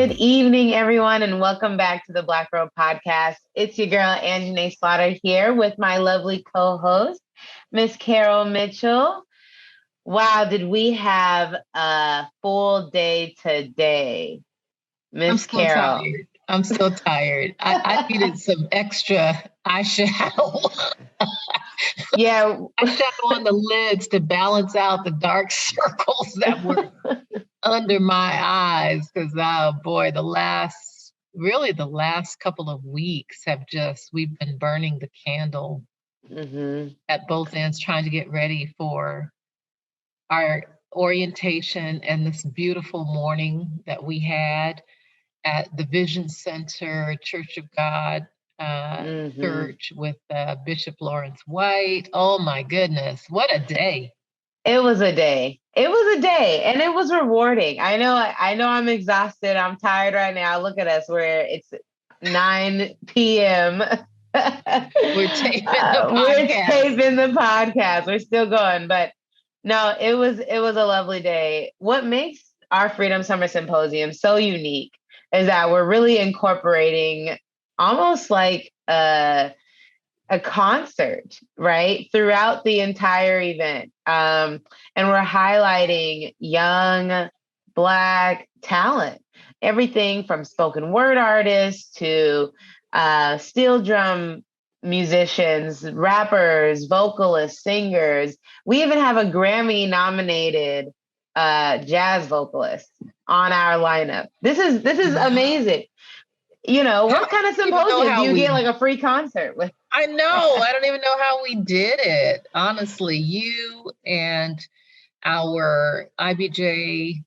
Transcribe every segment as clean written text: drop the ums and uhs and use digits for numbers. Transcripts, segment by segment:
Good evening, everyone, and welcome back to the Black Robe podcast. It's your girl, Anjanae Slaughter, here with my lovely co-host, Miss Carol Mitchell. Wow, did we have a full day today, I'm Miss so Carol? tired. I'm so tired. I needed some extra eyeshadow. Yeah. Eyeshadow on the lids to balance out the dark circles that were under my eyes. Because, oh boy, the last couple of weeks we've been burning the candle hmm at both ends, trying to get ready for our orientation and this beautiful morning that we had at the Vision Center Church of God hmm church with Bishop Lawrence White. Oh my goodness, what a day! It was a day. It was a day, and it was rewarding. I know I'm exhausted. I'm tired right now. Look at us. It's 9 p.m. We're taping the We're podcast. taping the podcast. We're still going, but no, it was a lovely day. What makes our Freedom Summer Symposium so unique is that we're really incorporating almost like a concert, right? Throughout the entire event. And we're highlighting young Black talent, everything from spoken word artists to steel drum musicians, rappers, vocalists, singers. We even have a Grammy nominated jazz vocalist on our lineup. This is Wow. amazing. I What kind of don't even know symposium do how you get we. like a free concert with? I know. I don't even know how we did it. Honestly, you and our IBJ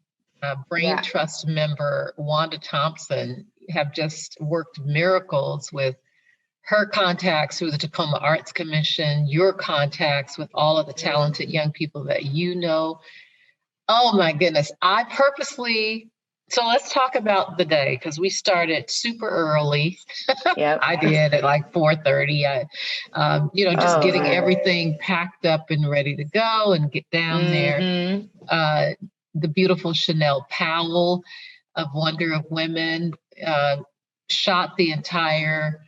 Brain Yeah. Trust member, Wanda Thompson, have just worked miracles with her contacts through the Tacoma Arts Commission, your contacts with all of the talented young people that you know. Oh my goodness. So let's talk about the day because we started super early. Yep. I did at like 4:30. Just Oh getting man. everything packed up and ready to go and get down there. Mm-hmm. Uh, the beautiful Chanel Powell of Wonder of Women uh, shot the entire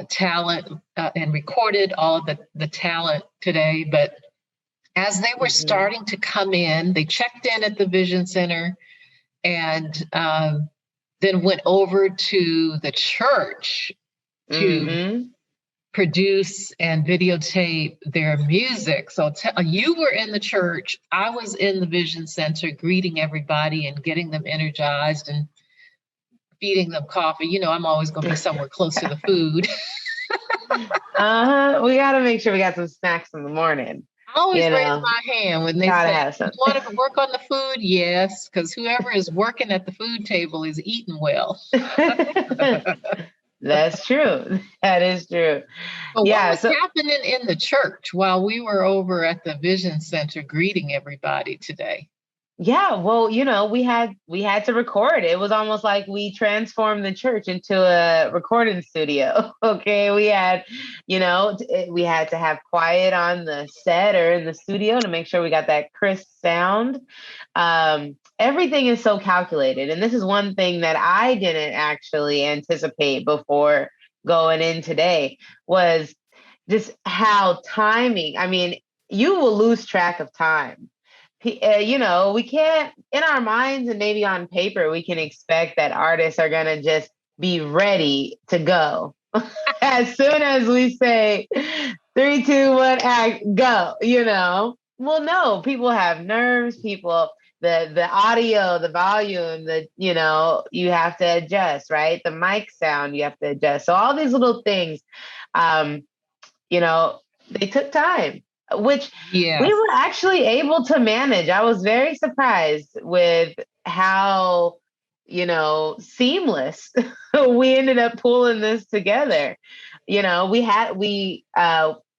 talent and recorded all of the talent today. But as they were Mm-hmm. starting to come in, they checked in at the Vision Center and then went over to the church to Mm-hmm. produce and videotape their music. So you were in the church, I was in the Vision Center greeting everybody and getting them energized and feeding them coffee. I'm always going to be somewhere close to the food. Uh-huh. We gotta make sure we got some snacks in the morning. I always You raise know, my hand when they gotta say, have "You some. want to work on the food?" Yes, because whoever is working at the food table is eating well. That's true. That is true. But what Yeah. was So happening in the church while we were over at the Vision Center greeting everybody today? yeah, well, we had to record. It was almost like we transformed the church into a recording studio. Okay, we had to have quiet on the set or in the studio to make sure we got that crisp sound. Everything is so calculated, and this is one thing that I didn't actually anticipate before going in today was just how timing. I mean, you will lose track of time. We can't, in our minds and maybe on paper, we can expect that artists are going to just be ready to go. As soon as we say 3, 2, 1, act, go. Well, no, people have nerves, the audio, the volume, you have to adjust, right? The mic sound, you have to adjust. So all these little things, um, you know, they took time, which we Yes. were actually able to manage. I was very surprised with how, seamless we ended up pulling this together.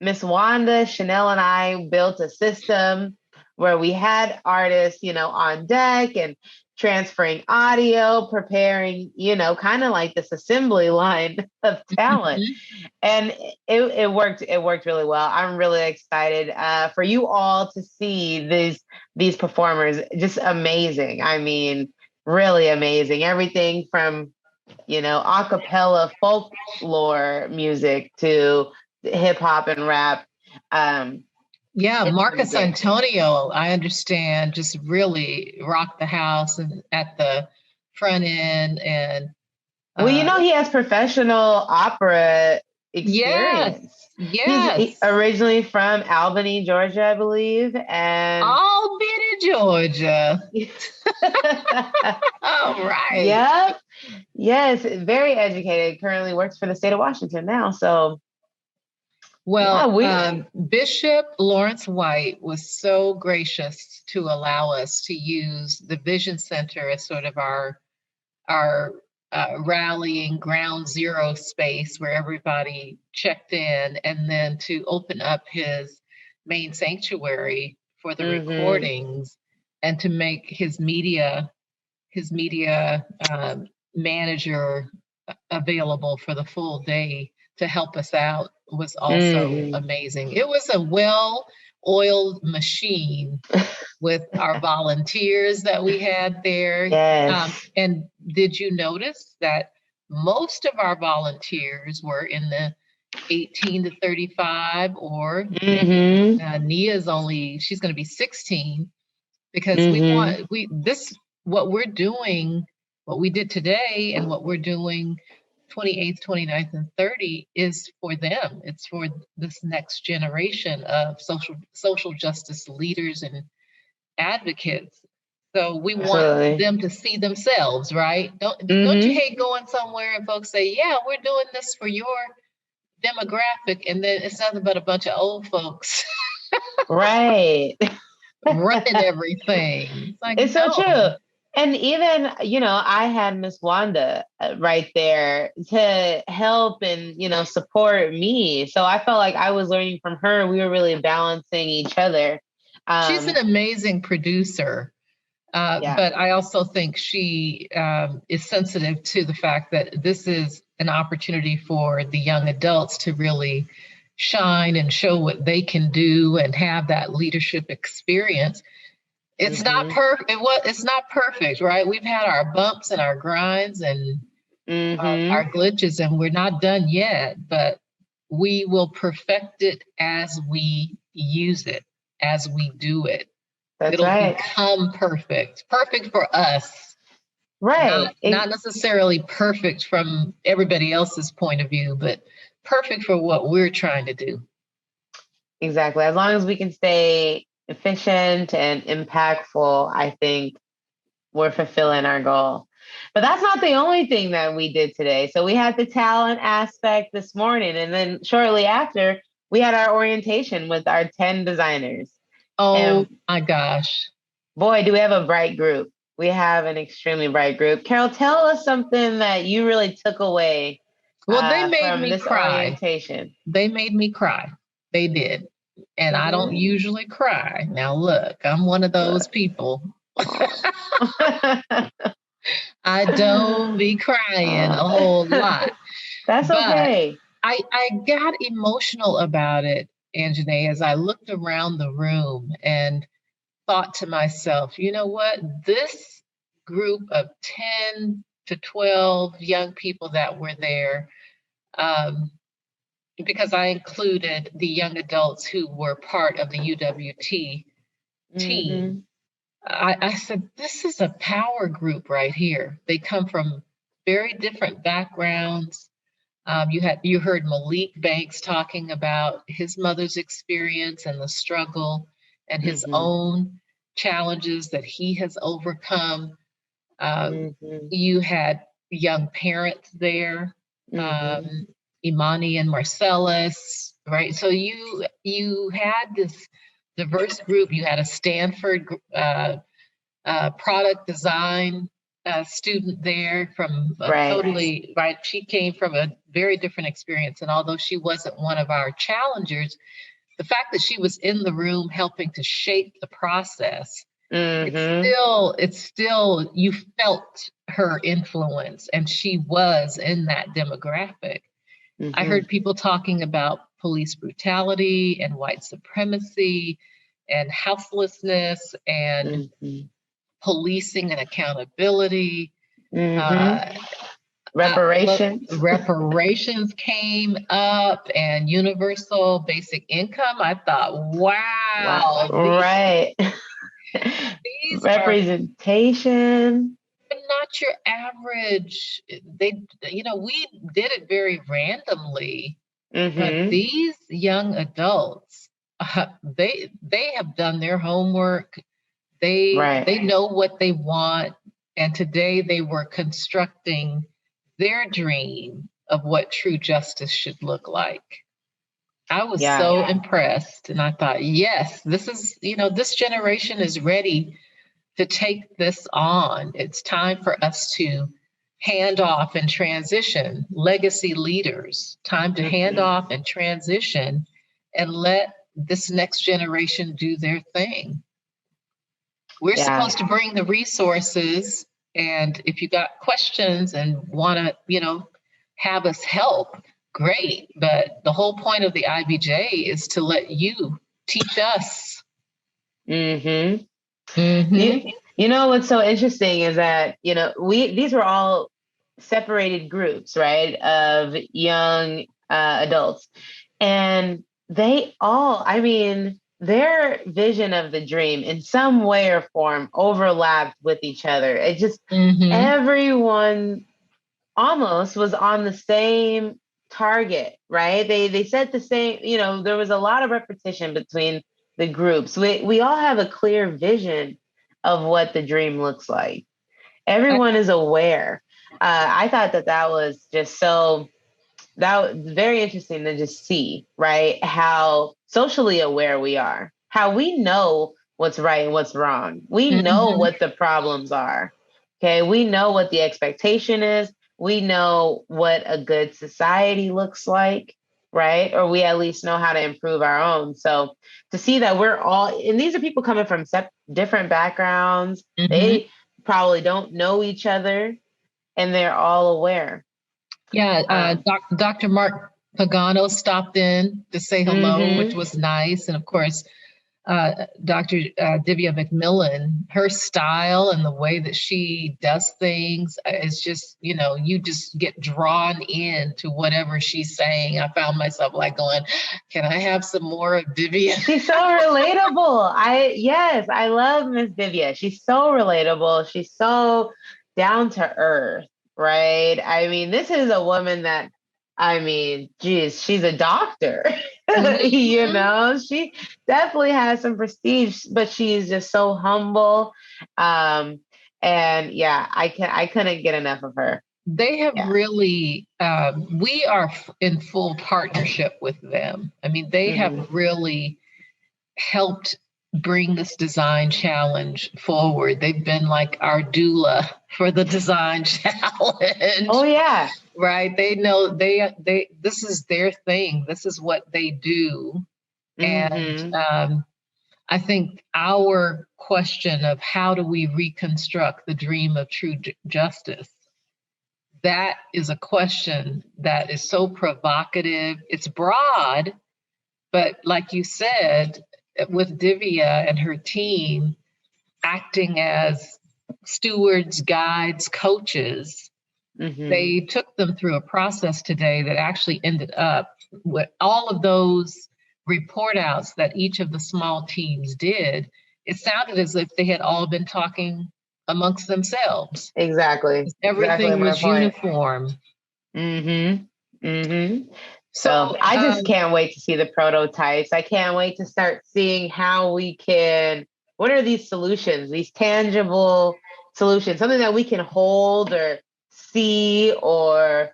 Miss Wanda, Chanel, and I built a system where we had artists, on deck and transferring audio, preparing, kind of like this assembly line of talent, Mhm. and it worked really well. I'm really excited for you all to see these performers. Just amazing. I mean, really amazing. Everything from, a cappella folklore music to hip hop and rap. Um, Yeah, it's really Marcus great. Antonio, I understand, just really rocked the house and at the front end. And Well, uh, he has professional opera yes, experience. He's yes, originally from Albany, Georgia, I believe, and all bit Georgia. All right. yep, yes, very educated. Currently works for the state of Washington now. So yeah, Well, we Bishop Lawrence White was so gracious to allow us to use the Vision Center as sort of our rallying ground zero space where everybody checked in, and then to open up his main sanctuary for the hmm recordings, and to make his media manager available for the full day to help us out was also hmm amazing. It was a well-oiled machine with our volunteers that we had there. yes. And did you notice that most of our volunteers were in the 18 to 35, or hmm Nia's she's going to be 16, because hmm what we're doing, what we did today and what we're doing 28th, 29th, and 30 is for them. It's for this next generation of social justice leaders and advocates. So we want Absolutely. them to see themselves, right? Don't you hmm hate going somewhere and folks say, "Yeah, we're doing this for your demographic," and then it's nothing but a bunch of old folks Right. running everything. It's like, It's so true. no. And even, I had Miss Wanda right there to help and, support me. So I felt like I was learning from her. We were really balancing each other. She's an Um, amazing producer, yeah. but I also think she is sensitive to the fact that this is an opportunity for the young adults to really shine and show what they can do and have that leadership experience. It's not hmm perfect. It's not perfect, right? We've had our bumps and our grinds and our hmm glitches, and we're not done yet. But we will perfect it as we use it, as we do it. That's It'll right. become perfect for us, not Right. not necessarily perfect from everybody else's point of view, but perfect for what we're trying to do. Exactly. As long as we can stay efficient and impactful, I think we're fulfilling our goal. But that's not the only thing that we did today. So we had the talent aspect this morning, and then shortly after, we had our orientation with our 10 designers. Oh And my gosh. boy, do we have a bright group. We have an extremely bright group. Carol, tell us something that you really took away Well, they made from me this cry. orientation. They made me cry. They did. And I don't hmm usually cry. Now, look, I'm one of those people. I don't be crying a whole lot. That's But okay. I got emotional about it, Anjanae, as I looked around the room and thought to myself, you know what? This group of 10 to 12 young people that were there, um, because I included the young adults who were part of the UWT team, hmm I said, this is a power group right here. They come from very different backgrounds. You heard Malik Banks talking about his mother's experience and the struggle and his hmm own challenges that he has overcome. hmm You had young parents there, hmm um, Imani and Marcellus, right? So you had this diverse group. You had a Stanford product design student there from a Right. totally right. She came from a very different experience, and although she wasn't one of our challengers, the fact that she was in the room helping to shape the process, hmm it's still you felt her influence, and she was in that demographic. I hmm heard people talking about police brutality and white supremacy and houselessness and hmm policing and accountability. Mm-hmm. Uh, Reparations. reparations came up and universal basic income. I thought, Wow. wow, Right. these are Representation. not your average. We did it very randomly, but Mm-hmm. these young adults, they have done their homework. Right. They know what they want, and today they were constructing their dream of what true justice should look like. I was Yeah. so impressed, and I thought, yes, this generation is ready to take this on. It's time for us to hand off and transition. Legacy leaders, time to hand Mm-hmm. off and transition and let this next generation do their thing. We're Yeah. supposed to bring the resources, and if you got questions and want to, have us help, great. But the whole point of the IBJ is to let you teach us. Mm-hmm. You, Mm-hmm. you know what's so interesting is that, these were all separated groups, right, of young adults. And they all, I mean, their vision of the dream in some way or form overlapped with each other. It just, Mm-hmm. everyone almost was on the same target, right? They said the same, there was a lot of repetition between the groups. We all have a clear vision of what the dream looks like. Everyone is aware. I thought that was just that was very interesting to just see, right? How socially aware we are, how we know what's right and what's wrong. We know Mm-hmm. what the problems are. Okay. We know what the expectation is. We know what a good society looks like, right? Or we at least know how to improve our own. So to see that we're all, and these are people coming from different backgrounds, Mm-hmm. they probably don't know each other and they're all aware. Yeah, Um, Dr. Mark Pagano stopped in to say hello, which mhm. was nice. And of course, Dr. Divya McMillan, her style and the way that she does things is just, you just get drawn in to whatever she's saying. I found myself like going, can I have some more of Divya? She's so relatable. Yes, I love Miss Divya. She's so relatable. She's so down to earth, right? I mean, this is a woman that, I mean, geez, she's a doctor. Mhm. She definitely has some prestige, but she's just so humble. Um, and yeah, I couldn't get enough of her. They have Yeah. really, we are in full partnership with them. I mean, they Hmm. have really helped bring this design challenge forward. They've been like our doula for the design Oh challenge, yeah. right? They know this is their thing. This is what they do. And Hmm. I think our question of how do we reconstruct the dream of true justice, that is a question that is so provocative. It's broad, but like you said, with Divya and her team acting as stewards, guides, coaches, Hmm. they took them through a process today that actually ended up with all of those report outs that each of the small teams did. It sounded as if they had all been talking amongst themselves. Exactly. Exactly Everything my was point. uniform. Mm-hmm. Mm-hmm. So So, I just can't wait to see the prototypes. I can't wait to start seeing how we can, what are these solutions, these tangible solutions, something that we can hold or see or,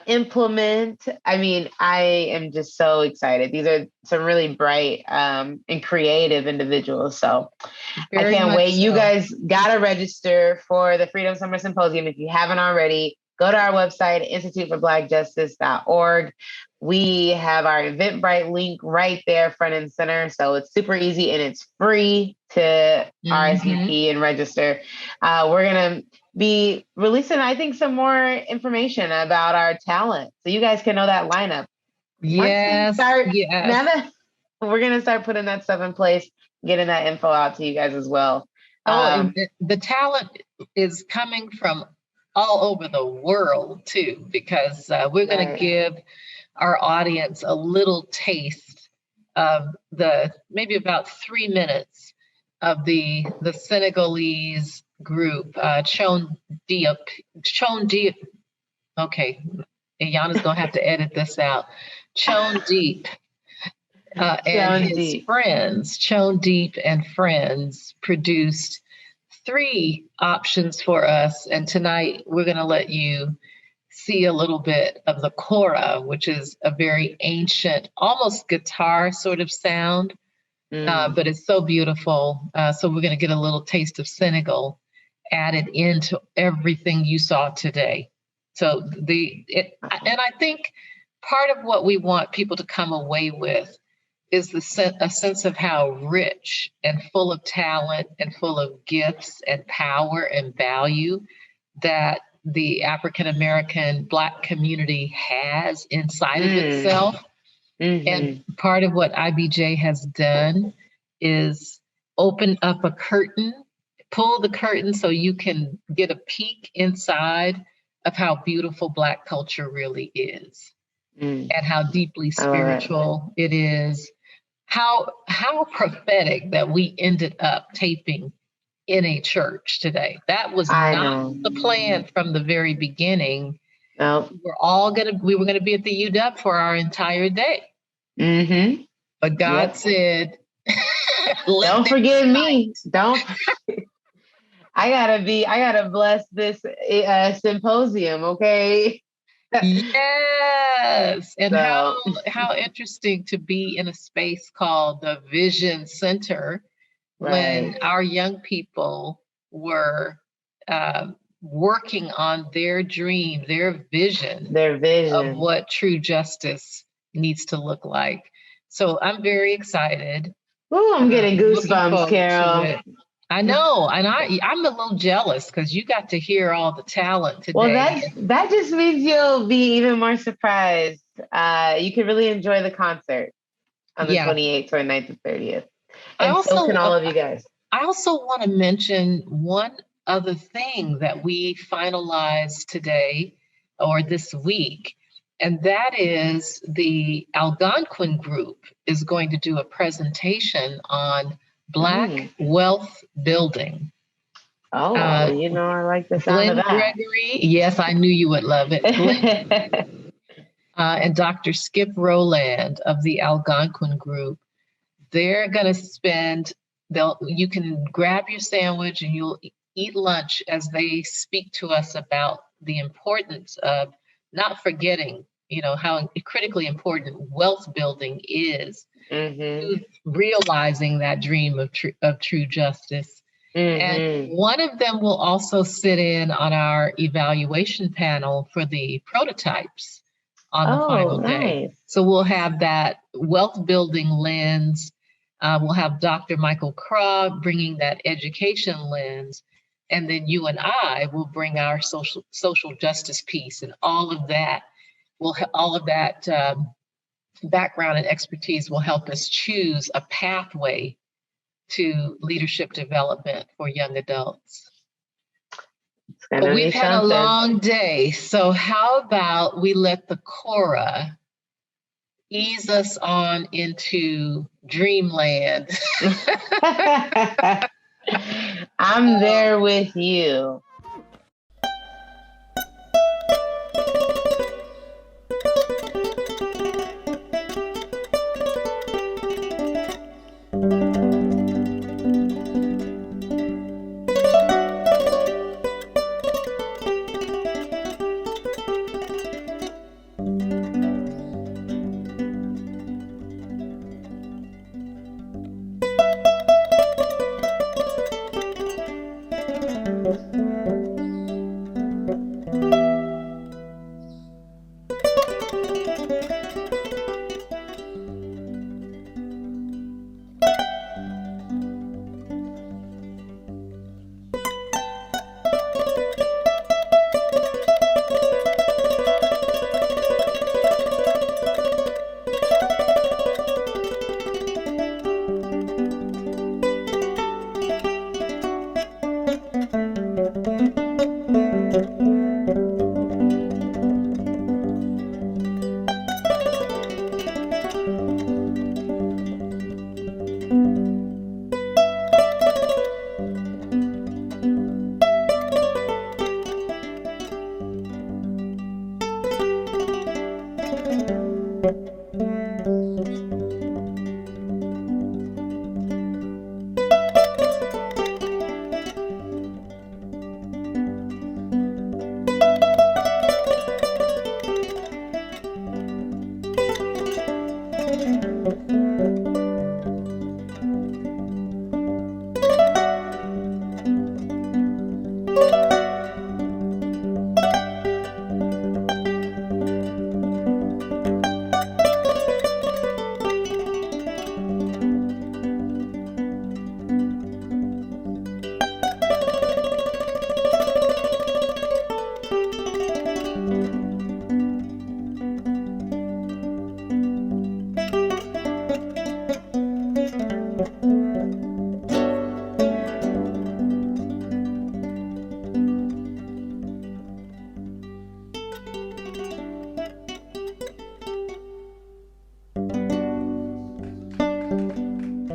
implement. I mean, I am just so excited. These are some really bright and creative individuals. So I very can't much wait. You so. guys got to register for the Freedom Summer Symposium if you haven't already. Go to our website, institutefourblackjustice.org. We have our Eventbrite link right there, front and center. So it's super easy and it's free to Hmm. RSVP and register. We're going to be releasing, I think, some more information about our talent. So you guys can know that lineup. Once we Yes, start, now yes. that we're going to start putting that stuff in place, getting that info out to you guys as well. Oh, and Um, the talent is coming from all over the world too, because we're going to right. give our audience a little taste of the maybe about 3 minutes of the Senegalese group, Chon Diop. Chon Diop. Okay, Yana's gonna have to edit this out. Chon Deep and Sound his deep. friends, Chon Deep and friends, produced three options for us. And tonight we're going to let you see a little bit of the kora, which is a very ancient, almost guitar sort of sound, Mm. but it's so beautiful. So we're going to get a little taste of Senegal added into everything you saw today. So and I think part of what we want people to come away with is a sense of how rich and full of talent and full of gifts and power and value that the African American Black community has inside of Mm. itself. Mm-hmm. And part of what IBJ has done is open up a curtain, pull the curtain so you can get a peek inside of how beautiful Black culture really is Mm. and how deeply I love it. spiritual it is. How prophetic that we ended up taping in a church today. That was I not know. the plan from the very beginning. Nope. We were gonna be at the UW for our entire day. Mm-hmm. But God Yep. said, let Don't there be forget light. me. Don't. I gotta bless this symposium. Okay. Yes. And So. how interesting to be in a space called the Vision Center when Right. our young people were working on their dream, their vision Their of vision. what true justice needs to look like. So I'm very excited. Ooh, I'm getting Looking goosebumps, forward to Carol. it. I know, and I'm a little jealous because you got to hear all the talent Well, today. that just means you'll be even more surprised. You can really enjoy the concert on the Yeah, 28th, 29th, and 30th. I And so also can all uh, of you guys. I also want to mention one other thing that we finalized today or this week, and that is the Algonquin group is going to do a presentation on Black Mm. wealth building. Oh, Uh, you know, I like the sound of Glenn that. Gregory, yes, I knew you would love it. Glenn and Dr. Skip Rowland of the Algonquin group, they're going to spend, you can grab your sandwich and you'll eat lunch as they speak to us about the importance of not forgetting, how critically important wealth building is Mm-hmm. to realizing that dream of true justice. And Mm-hmm. one of them will also sit in on our evaluation panel for the prototypes on the Oh, final day. nice. So we'll have that wealth building lens. We'll have Dr. Michael Krog bringing that education lens. And then you and I will bring our social justice piece, and all of that background and expertise will help us choose a pathway to leadership development for young adults. It's But gonna we've be had a something. long day, so how about we let the Cora ease us on into dreamland? I'm there with you.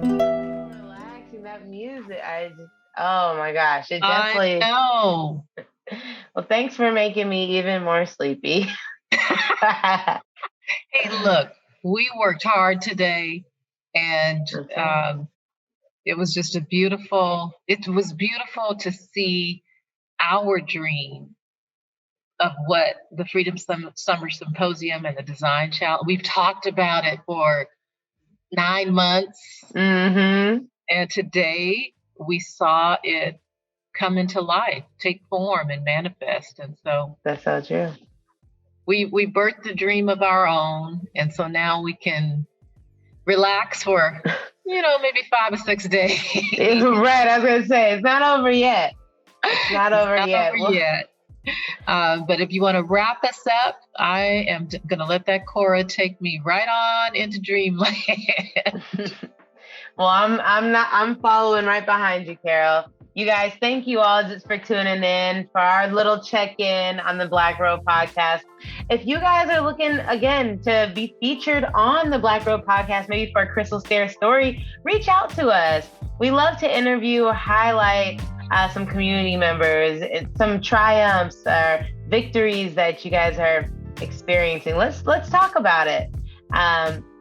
Relaxing, that music. Oh my gosh, it I definitely. know. Well, thanks for making me even more sleepy. Hey, look, we worked hard today, and That's right. it was just it was beautiful to see our dream of what the Summer Symposium and the Design Challenge. We've talked about it for 9 months, Mm-hmm. and today we saw it come into life, take form, and manifest. And so That's so true. we birthed a dream of our own, and so now we can relax for maybe 5 or 6 days. Right, I was gonna say it's not over yet. It's not It's over not yet. over yet. But if you want to wrap us up, I am going to let that Cora take me right on into dreamland. Well, I'm following right behind you, Carol. You guys, thank you all just for tuning in for our little check-in on the Black Robe podcast. If you guys are looking again to be featured on the Black Robe podcast, maybe for a Crystal Stair story, reach out to us. We love to interview or highlight some community members, some triumphs or victories that you guys are experiencing. Let's talk about it.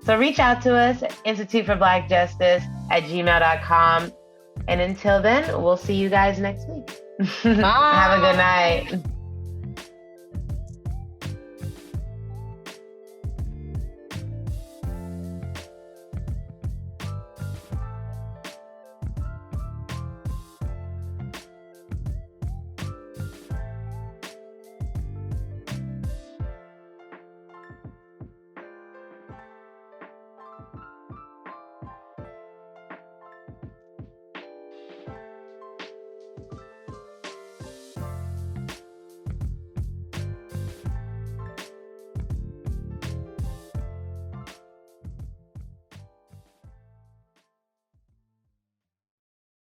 So reach out to us, Institute for Black Justice @gmail.com. And until then, we'll see you guys next week. Bye. Have a good night.